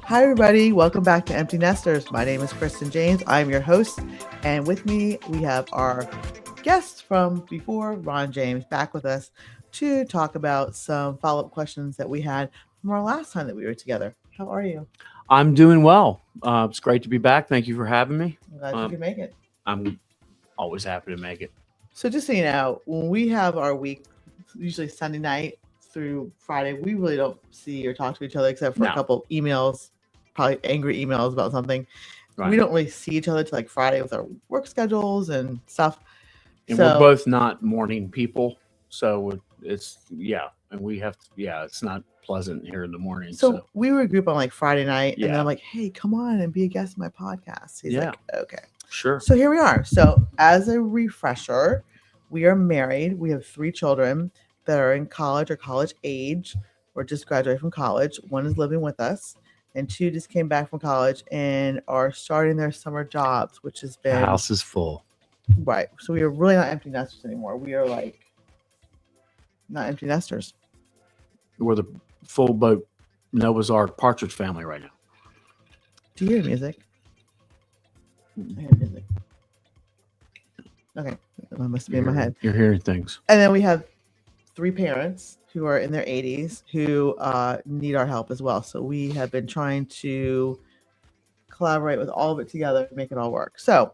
Hi, everybody. Welcome back to Empty Nesters. My name is Kristen James. I'm your host. And with me, we have our guest from before, Ron James, back with us to talk about some follow up questions that we had from our last time that we were together. How are you? I'm doing well. It's great to be back. Thank you for having me. I'm glad you Um, could make it. I'm always happy to make it. So, just so you know, when we have our week, usually Sunday night through Friday, we really don't see or talk to each other except for a No, couple emails, probably angry emails about something. We right. don't really see each other till like Friday with our work schedules and stuff. And we're So, both not morning people, so it's yeah, and we have to, yeah, it's not pleasant here in the morning. so So we were a group on like Friday night, and then I'm yeah, like, "Hey, come on and be a guest on my podcast." He's yeah, like, "Okay." sure. So here we are. So as a refresher, we are married. We have 3 children that are in college or college age, or just graduated from college. One is living with us, and 2 just came back from college and are starting their summer jobs, which has The been house is full. right. So we are really not empty nesters anymore. We are like not empty nesters. We're the full boat Noah's Ark Partridge family right now. Do you hear music? I hear music. Okay, that must be in my head. You're hearing things. And then we have 3 parents who are in their 80s who need our help as well. So we have been trying to collaborate with all of it together to make it all work. So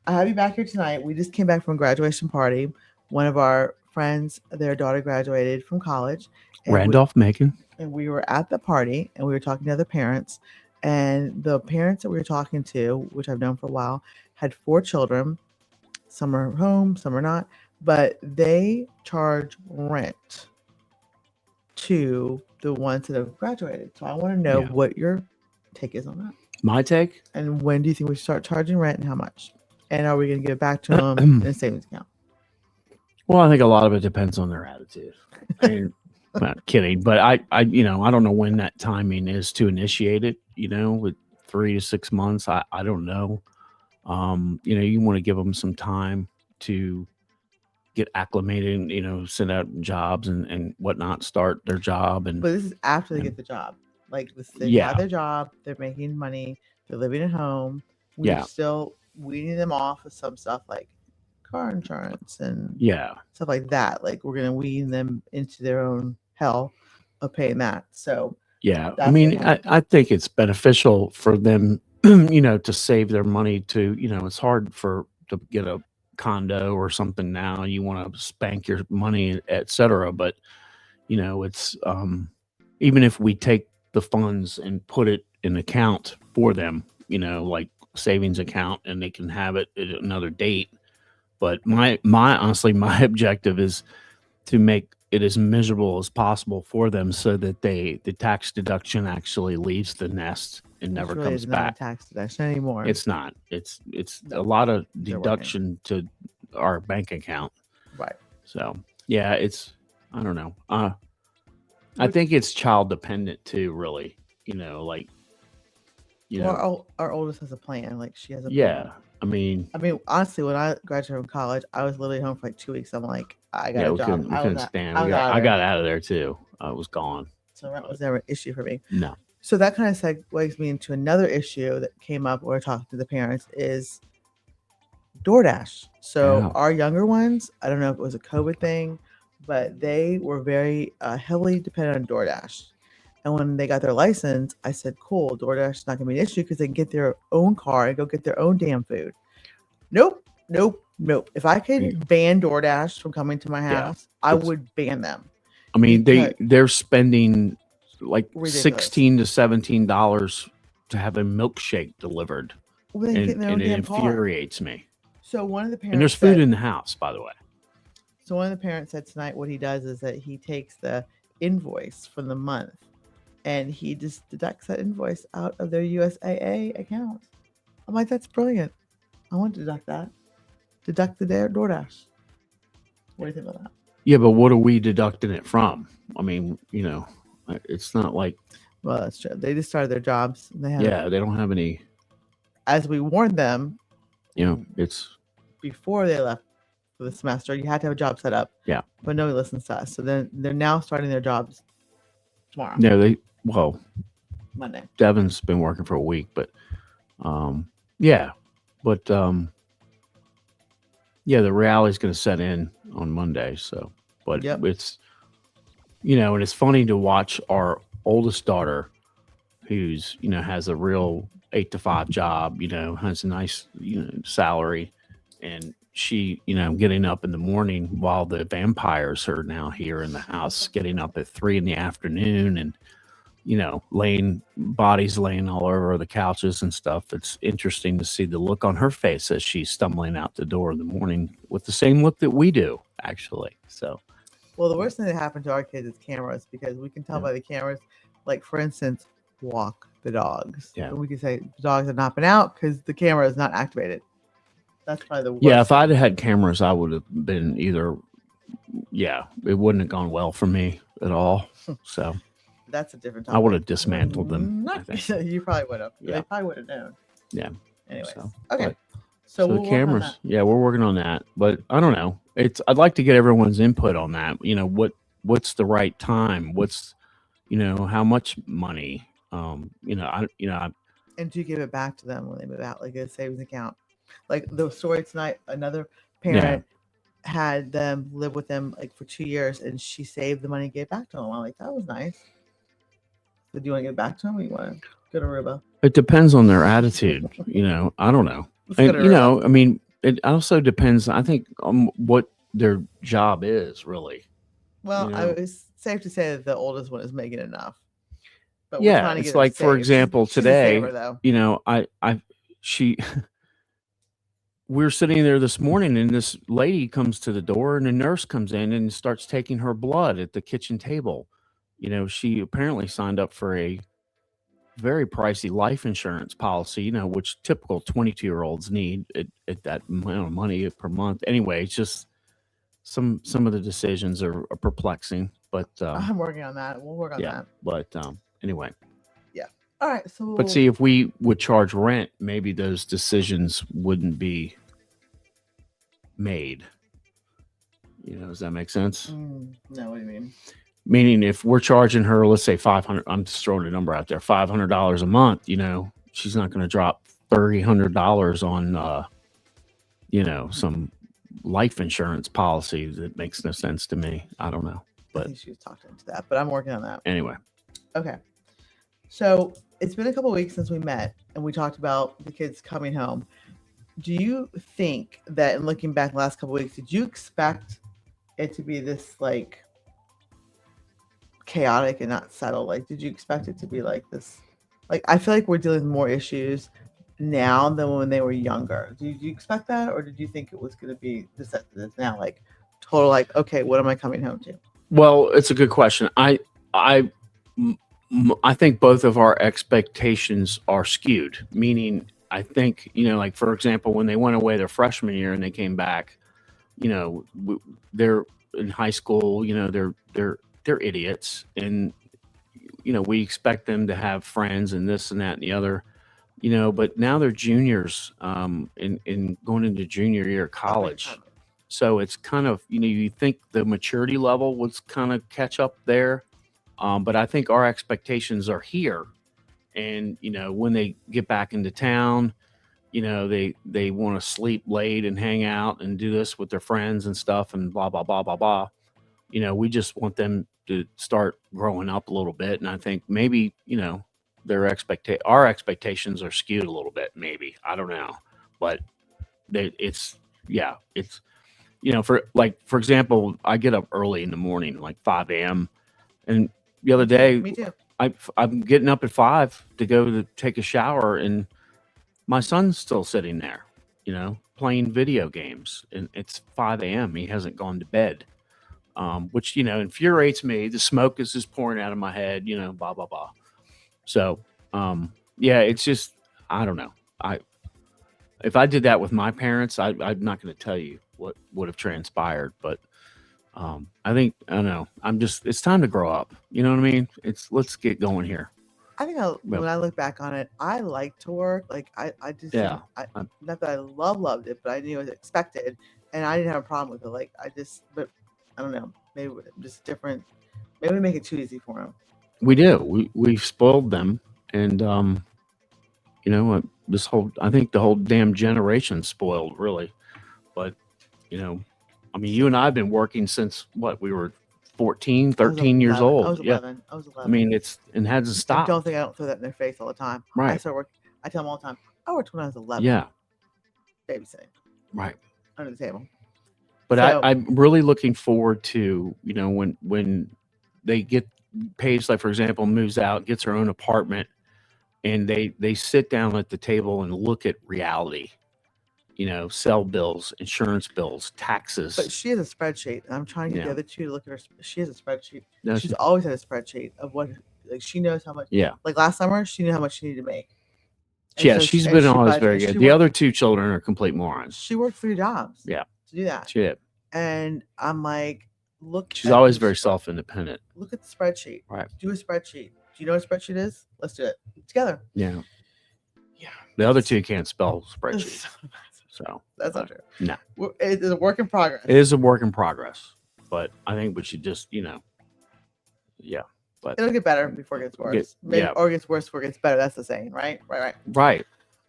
I have you back here tonight. We just came back from a graduation party. One of our friends, their daughter graduated from college, and Randolph Macon. we were at the party and we were talking to other parents. And the parents that we were talking to, which I've known for a while, had 4 children. Some are home, some are not, but they charge rent to the ones that have graduated. So I want to know Yeah. what your take is on that. My take. And when do you think we should start charging rent and how much? And are we going to give it back to them in a savings account? Well, I think a lot of it depends on their attitude. I mean, I'm not kidding, but I don't know when that timing is to initiate it. With 3 to 6 months, I don't know. You want to give them some time to get acclimated, and, send out jobs and whatnot, start their job, But this is after they and get the job. Like they yeah, got their job, they're making money, they're living at home. We're yeah, still weaning them off of some stuff like car insurance and yeah, stuff like that. Like we're gonna wean them into their own hell of paying that. So yeah. I that's what mean, I, happened. I think it's beneficial for them, to save their money. It's hard to get a condo or something now. You want to spank your money, etc. But it's even if we take the funds and put it in an account for them, like savings account, and they can have it at another date. But my honestly, my objective is to make it as miserable as possible for them, so that the tax deduction actually leaves the nest and Which never really comes is not a back. tax deduction anymore. It's not. It's a No, lot of they're working. deduction to our bank account. Right. So yeah, it's I don't know. I Which think it's child dependent too, really. Like you well, know, our oldest has a plan. Like she has a plan. yeah. I mean, I mean, honestly, when I graduated from college, I was literally home for like 2 weeks. I'm like, I got yeah, a we job. couldn't we couldn't stand. I was out of I there. got out of there too. I was gone. So rent But was never an issue for me. no, So that kind of segues me into another issue that came up when we are talking to the parents is DoorDash. So yeah, our younger ones, I don't know if it was a COVID thing, but they were very heavily dependent on DoorDash. And when they got their license, I said, "Cool, DoorDash is not going to be an issue because they can get their own car and go get their own damn food." Nope, nope, nope. If I y- could ban DoorDash from coming to my yeah. house, I It's. would ban them I mean, because they're spending like ridiculous. $16 to $17 to have a milkshake delivered, Well, they can get in their and own it damn car. infuriates me. So one of the And there's parents food said, in the house, by the way. so one of the parents said tonight what he does is that he takes the invoice from the month and he just deducts that invoice out of their USAA account. I'm like, that's brilliant. I want to deduct that. Deduct the DoorDash. What do you think about that? Yeah, but what are we deducting it from? I mean, it's not like Well, that's true. They just started their jobs. And they have, yeah, they don't have any. as we warned them It's before they left for the semester, you had to have a job set up, yeah. but nobody listens to us. So then they're now starting their jobs tomorrow. No, they well, Monday. Devin's been working for a week, but yeah, but yeah, the reality's going to set in on Monday. So, but Yep. it's, you know, and it's funny to watch our oldest daughter, who's, you know, has a real 8 to 5 job, you know, has a nice, you know, salary, and she, you know, getting up in the morning while the vampires are now here in the house, getting up at 3 in the afternoon, and, you know, bodies laying all over the couches and stuff. It's interesting to see the look on her face as she's stumbling out the door in the morning with the same look that we do, actually. So, Well, the worst thing that happened to our kids is cameras, because we can tell Yeah. by the cameras, like for instance, walk the dogs. Yeah. And we can say the dogs have not been out because the camera is not activated. That's probably the worst. yeah, if I'd had cameras, I would have been either, yeah, it wouldn't have gone well for me at all. So That's a different I topic. would have dismantled them. I Not, think. you probably would have. Yeah. They probably would have known. Yeah. Anyways. So, Okay. but- So So we'll the work on cameras, that. yeah, we're working on that, but I don't know. I'd like to get everyone's input on that. You know, what's the right time? What's, you know, how much money? You know, And do you give it back to them when they move out, like a savings account? Like the story tonight, another parent had them live with them like for 2 years, and she saved the money and gave back to them. I'm like, that was nice. So do you want to give it back to them, or you want to go to Aruba? it depends on their attitude. You know, I don't know. Let's go And, to you Aruba. know, I mean, it also depends, I think, on what their job is, really. Well, you know. it's safe to say that the oldest one is making enough. But Yeah, trying to it's get her like, for saved. example, She's a today, saver, though. you know, we were sitting there this morning, and this lady comes to the door, and a nurse comes in and starts taking her blood at the kitchen table. You know, she apparently signed up for a very pricey life insurance policy, you know, which typical 22-year-olds need at that amount of money per month. Anyway, it's just some of the decisions are perplexing, but I'm working on that. We'll work on yeah, that. but anyway. All right. So, But see, if we would charge rent, maybe those decisions wouldn't be made. You know, does that make sense? No, what do you mean? Meaning, if we're charging her, let's say 500, I'm just throwing a number out there, $500 a month, you know, she's not going to drop $300 on, you know, some life insurance policy that makes no sense to me. I don't know. I But think she was talking into that, but I'm working on that. anyway, Okay. So it's been a couple weeks since we met, and we talked about the kids coming home. Do you think that, in looking back the last couple weeks, did you expect it to be this like chaotic and not settled? Like, did you expect it to be like this? Like, I feel like we're dealing with more issues now than when they were younger. Did you expect that, or did you think it was going to be this now? Like, total, like, okay, what am I coming home to? well, it's a good question. I think both of our expectations are skewed, meaning I think, you know, like, for example, when they went away their freshman year and they came back, you know, they're in high school, you know, they're idiots, and, you know, we expect them to have friends and this and that and the other, you know, but now they're juniors, in going into junior year of college. So it's kind of, you know, you think the maturity level would kind of catch up there. But I think our expectations are here. And, you know, when they get back into town, you know, they want to sleep late and hang out and do this with their friends and stuff and blah, blah, blah, blah, blah. You know, we just want them to start growing up a little bit. And I think maybe, you know, our expectations are skewed a little bit, maybe. I don't know. But it's, you know, for example, I get up early in the morning, like 5 a.m. And the other day, Me too. I'm getting up at 5 to go to take a shower, and my son's still sitting there, you know, playing video games, and it's 5 a.m. He hasn't gone to bed, which, you know, infuriates me. The smoke is just pouring out of my head, you know, blah, blah, blah. So, yeah, it's just, I don't know. If I did that with my parents, I'm not going to tell you what would have transpired, but I think, I don't know. It's time to grow up. You know what I mean? Let's get going here. I think when I look back on it, I like to work. Like, I just, Yeah. not that I loved it, but I knew it was expected, and I didn't have a problem with it. Like, but I don't know. Maybe we're just different. Maybe we make it too easy for them. We do. We've spoiled them, And you know what? I think the whole damn generation's spoiled, really. But you know, I mean, you and I have been working since what we were 14, I was 13 years 11. old. I was Yeah. 11. I was 11. I mean, and hasn't And stopped. don't think I don't throw that in their face all the time. I Right. started working. I tell them all the time. I worked when I was 11. Yeah. Babysitting Right. under the table. But So- I'm really looking forward to, you know, when they get Paige, like for example, moves out, gets her own apartment, and they sit down at the table and look at reality. You know, cell bills, insurance bills, taxes. But she has a spreadsheet, and I'm trying to get Yeah. the other two to look at her. She has a spreadsheet. No, She's always had a spreadsheet of what, like, she knows how much. yeah. Like last summer, she knew how much she needed to make. And Yeah, so she's and been she always budgeted- very she good. The worked- other two children are complete morons. She worked 3 jobs. Yeah. To do that, Shit. and I'm like, look. She's at always the very spread- self-independent. Look at the spreadsheet. Right. Do a spreadsheet. Do you know what a spreadsheet is? Let's do it together. Yeah. Yeah. The other two can't spell spreadsheets. So That's not true. No. It is a work in progress. it is a work in progress. But I think we should just, you know, yeah. But It'll get better before it gets worse. yeah. Or it gets worse before it gets better. That's the saying, right? Right. right.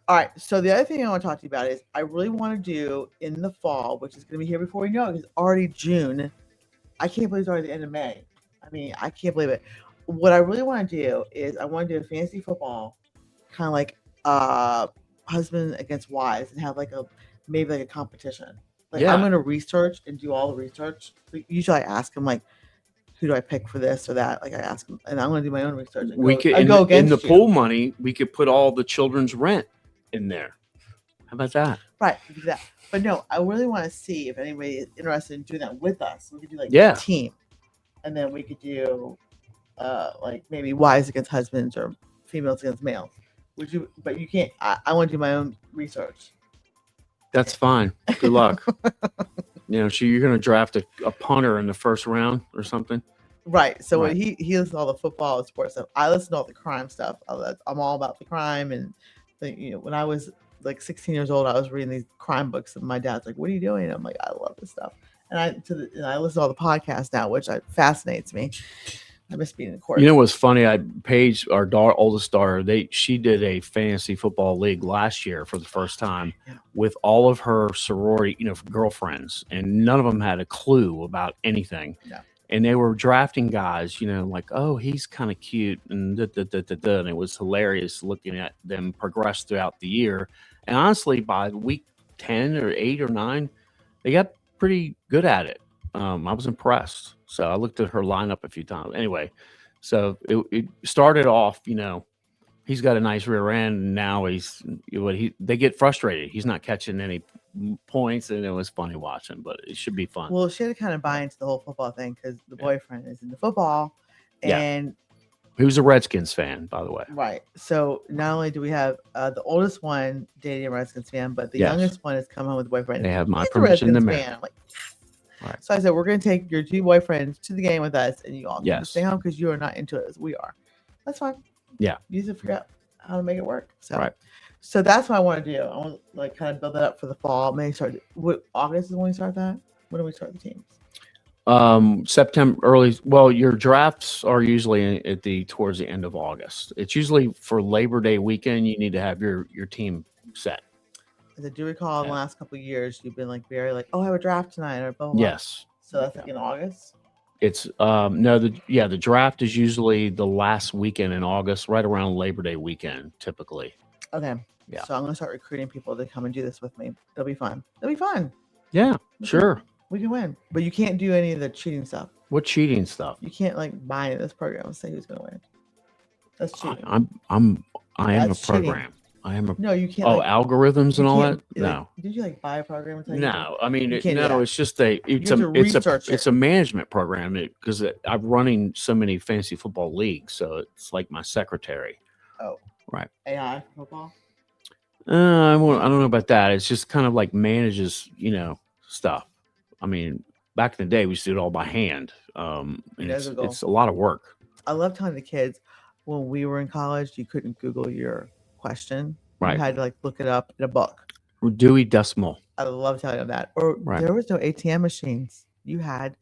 All right. So the other thing I want to talk to you about is I really want to do in the fall, which is going to be here before we know it. It's already June. I can't believe it's already the end of May. I mean, I can't believe it. What I really want to do is I want to do a fantasy football, kind of like husband against wives, and have like maybe like a competition. Like Yeah. I'm going to research and do all the research. Usually I ask them like, who do I pick for this or that? Like I ask them, and I'm going to do my own research. And We go, could I in, go the, in against the you. pool money, we could put all the children's rent in there. How about that? Right, we could do that. But no, I really want to see if anybody is interested in doing that with us. We could do like Yeah. a team, and then we could do like maybe wives against husbands or females against males. Would you? But you can't. I want to do my own research. That's fine. Good luck. You know, you're going to draft a punter in the first round or something. Right. So Right. when he listens to all the football and sports stuff, I listen to all the crime stuff. I'm all about the crime, and when I was like 16 years old, I was reading these crime books, and my dad's like, "What are you doing?" And I'm like, "I love this stuff." And I listen to all the podcasts now, which fascinates me. I miss being in court. You know what's funny? Paige, our oldest daughter, she did a fantasy football league last year for the first time Yeah. with all of her sorority, girlfriends, and none of them had a clue about anything. Yeah. And they were drafting guys, like, oh, he's kind of cute, and and it was hilarious looking at them progress throughout the year. And honestly, by week 10 or 8 or 9, they got pretty good at it. I was impressed. So I looked at her lineup a few times. Anyway, so it started off, he's got a nice rear end, and now they get frustrated. He's not catching any points, and it was funny watching, but it should be fun. Well, she had to kind of buy into the whole football thing because the boyfriend is into football, Yeah. and He was a Redskins fan, by the way. right. So not only do we have the oldest one dating a Redskins fan, but the Yes. youngest one has come home with a boyfriend. They have my He's a permission to Redskins marry. fan. I'm like, Right. So I said, we're going to take your 2 boyfriends to the game with us, and you all can Yes. stay home because you are not into it as we are. That's fine. Yeah. You just figure out how to make it work. So, Right. So that's what I want to do. I want to kind of build that up for the fall. Maybe start. August is when we start that. When do we start the teams? September early. Well, your drafts are usually towards the end of August. It's usually for Labor Day weekend. You need to have your team set. As I do recall, in the Yeah. last couple of years, you've been like very like, oh, I have a draft tonight, or blah, blah, blah. Yes. So that's like in August. It's no, the draft is usually the last weekend in August, right around Labor Day weekend, typically. Okay. Yeah. So I'm gonna start recruiting people to come and do this with me. It'll be fun. It'll be fun. Yeah, We can- sure. We can win, but you can't do any of the cheating stuff. What cheating stuff? You can't like buy into this program and say who's gonna win. That's cheating. I am That's a cheating. program. I am a No, you can't. oh like, algorithms and you all can't, that. like, No, Did you like buy a program and tell you? no. I mean, you can't do no. that. It's just have to research it's it. a management program because I'm running so many fantasy football leagues, so it's like my secretary. AI football? I don't know about that. It's just kind of like manages, stuff. I mean, back in the day, we used to do it all by hand. And Years ago. it's a lot of work. I love telling the kids when we were in college, you couldn't Google your question. Right. You had to like look it up in a book. Dewey Decimal. I love telling them that. Or Right. there was no ATM machines. You had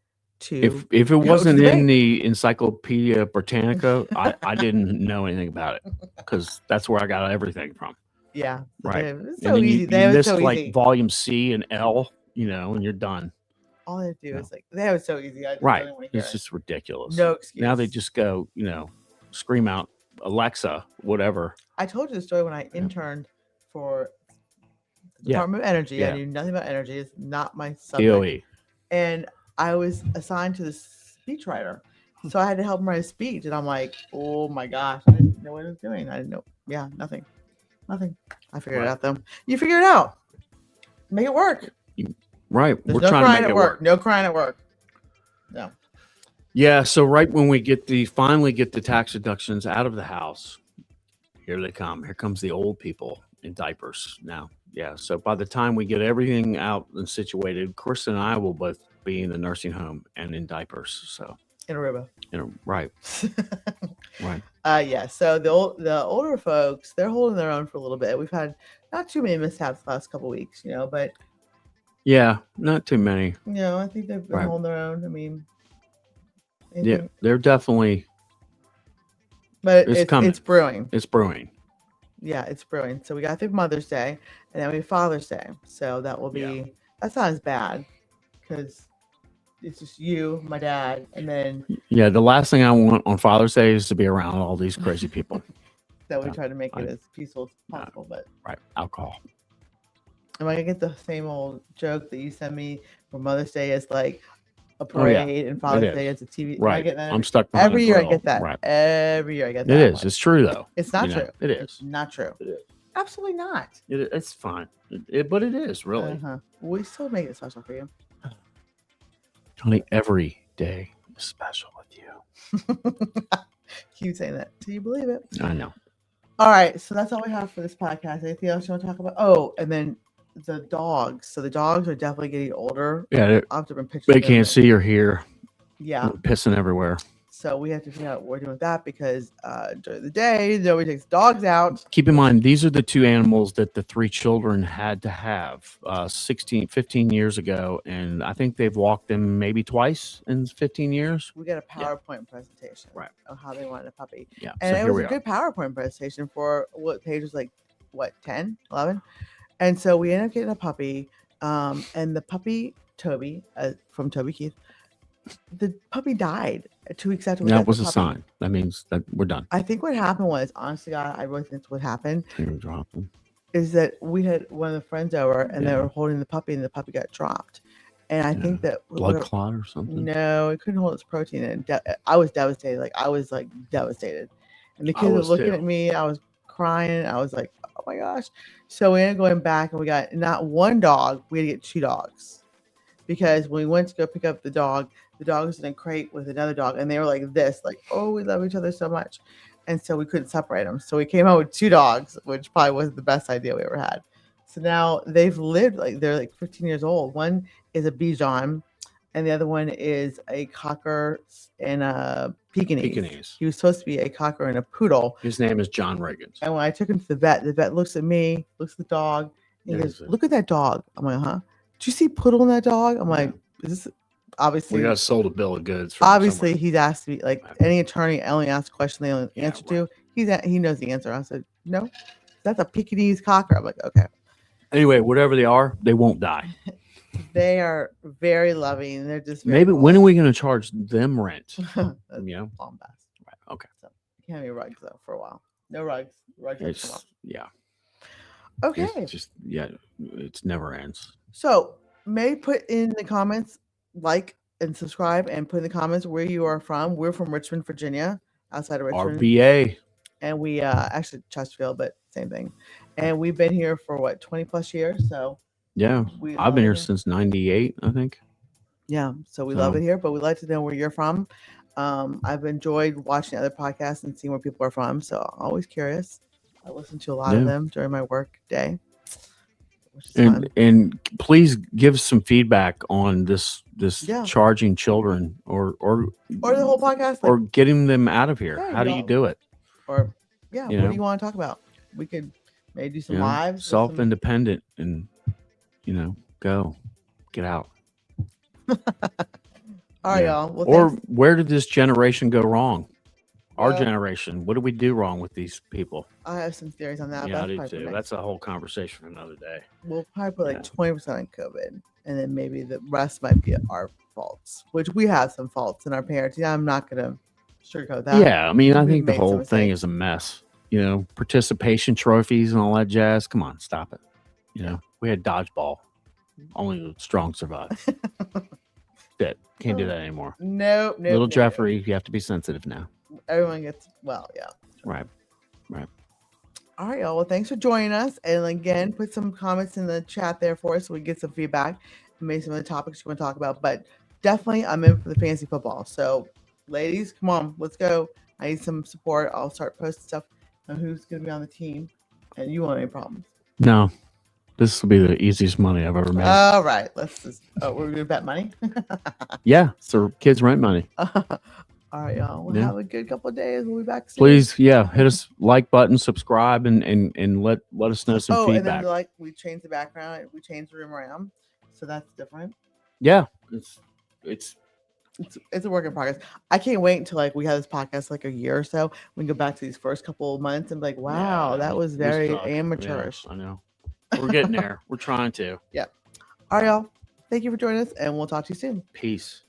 If it to wasn't the in bank. the Encyclopedia Britannica, I didn't know anything about it because that's where I got everything from. Yeah. So Right. it was And so then easy. you They was list so like easy. volume C and L, and you're done. All they do No. is like they was so easy. I just Right. don't want to hear It's it. just ridiculous. No excuse. Now they just go, scream out Alexa, whatever. I told you the story when I Yeah. interned for the Yeah. Department of Energy. Yeah. I knew nothing about energy. It's not my subject. DOE. And I was assigned to the speechwriter. So I had to help him write a speech. And I'm like, oh my gosh, I didn't know what I was doing. I didn't know. Yeah, nothing. I figured it Right. out though. You figure it out. Make it work. Right. There's We're no trying to crying make at it work. work. No crying at work. No. Yeah. So right when we finally get the tax deductions out of the house, here they come. Here comes the old people in diapers now. Yeah. So by the time we get everything out and situated, Chris and I will both be in the nursing home and in diapers. So In Aruba. right. Right. Yeah. So the older folks, they're holding their own for a little bit. We've had not too many mishaps the last couple of weeks, but Yeah, not too many. I think they've been Right. holding their own. I mean, Yeah, they're definitely. but It's coming. It's brewing. It's brewing. Yeah, it's brewing. So we got through Mother's Day, and then we have Father's Day. So that will be Yeah. that's not as bad because it's just you, my dad, and then Yeah, the last thing I want on Father's Day is to be around all these crazy people. that we Yeah, try to make it I- as peaceful as possible. But Right, alcohol. am I gonna get the same old joke that you sent me for Mother's Day as like a Oh, yeah. parade and Father's is. Day as a TV? Am I Right, getting that I'm stuck behind every a year. I grill. get that. Right, Every year I get it that. is. one. It's true though. It's not You know, true. it It's is. not true. It is. Absolutely not. It's fine. But it is really, Uh-huh. We still make it special for you. honey. Every day is special with you. Keep saying that. Do you believe it? I know. All right. So that's all we have for this podcast. Anything else you want to talk about? Oh, and then the dogs. So the dogs are definitely getting older. Yeah, I'll have to bring pictures. they of them. can't see or hear. Yeah. Pissing everywhere. So we have to figure out what we're doing with that because during the day, nobody takes dogs out. Keep in mind, these are the two animals that the three children had to have 15 years ago. And I think they've walked them maybe twice in 15 years. We got a PowerPoint presentation Right. on how they wanted a puppy. Yeah. And so it here was we a are. good PowerPoint presentation for what Paige was like, 10, 11? And so we ended up getting a puppy. And the puppy, Toby, from Toby Keith, the puppy died 2 weeks after we got That was the a puppy. sign. That means that we're done. I think what happened was, honestly, God, I really think that's what happened, Drop them. is that we had one of the friends over and they Yeah. were holding the puppy and the puppy got dropped. And I think that Blood clot or something. no, it couldn't hold its protein. And I was devastated. I was devastated. And the I kids were was looking too. at me. I was crying. I was like, oh my gosh. So we ended up going back and we got not one dog. We had to get 2 dogs. Because when we went to go pick up the dog was in a crate with another dog. And they were like this, oh, we love each other so much. And so we couldn't separate them. So we came out with 2 dogs, which probably wasn't the best idea we ever had. So now they've lived, they're 15 years old. One is a Bichon, and the other one is a Cocker and a Pekingese. Pekingese. He was supposed to be a Cocker and a Poodle. His name is John Riggins. And when I took him to the vet looks at me, looks at the dog, and he Yeah, goes, he's a- look at that dog. I'm like, huh? Did you see Poodle in that dog? I'm like, is this obviously? We got sold a bill of goods. From Obviously, somewhere. he's asked me any attorney only asks a question they only Yeah, answer right. to. He knows the answer. I said, no, that's a Pekingese Cocker. I'm like, okay. Anyway, whatever they are, they won't die. They are very loving. They're just very Maybe when are we going to charge them rent? That's You know, bombast. right? Okay. So you can't have any rugs though for a while. No rugs. Rugs have to come It's yeah. up. Okay. It's just It's never ends. So may put in the comments, and subscribe, and put in the comments where you are from. We're from Richmond, Virginia, outside of Richmond. RVA. And we actually Chesterfield, but same thing. And we've been here for 20 plus years. So Yeah, we I've been love here it since '98, I think. Yeah, so we love So- it here, but we'd like to know where you're from. I've enjoyed watching other podcasts and seeing where people are from, so I'm always curious. I listen to a lot of Yeah. them during my work day, which is fun. And please give some feedback on this Yeah. charging children or Or the whole podcast, or getting them out of here. There you How do you go. do it? or yeah, you what know. do you want to talk about? We could maybe do some You know, lives. with self some- independent, and go get out. All right, Yeah. y'all. Well, Or thanks. where did this generation go wrong? Our Well, generation. What did we do wrong with these people? I have some theories on that. Yeah, I but do that's probably too. for That's a whole conversation for another day. we'll probably put like Yeah. 20% on COVID, and then maybe the rest might be our faults, which we have some faults in our parents. Yeah, I'm not gonna sugarcoat that. Yeah, I mean, I We've think the made some whole thing mistakes. is a mess. You know, participation trophies and all that jazz. Come on, stop it. You know, we had dodgeball. Only the strong survive. That can't do that anymore. Nope, nope. Little nope, Jeffrey, you have to be sensitive now. nope. Everyone gets yeah. Right. All right, y'all. Well, thanks for joining us. And again, put some comments in the chat there for us so we can get some feedback and maybe some of the topics you want to talk about. But definitely, I'm in for the fantasy football. So, ladies, come on, let's go. I need some support. I'll start posting stuff on who's going to be on the team. And you want any problems? No, this will be the easiest money I've ever made. All right. Let's just, we're going to bet money. Yeah, it's the kids' rent money. All right, y'all. We'll Yeah. have a good couple of days. We'll be back soon. Please, yeah, hit us like button, subscribe, and let us know some and then feedback. like we changed the background, we changed the room around, so that's different. Yeah, it's It's a work in progress. I can't wait until like we have this podcast like a year or so. We can go back to these first couple of months and be like, wow, yeah, that was we very suck. amateurish. Yeah, I know. We're getting there. We're trying to. All right, y'all. Thank you for joining us, and we'll talk to you soon. Peace.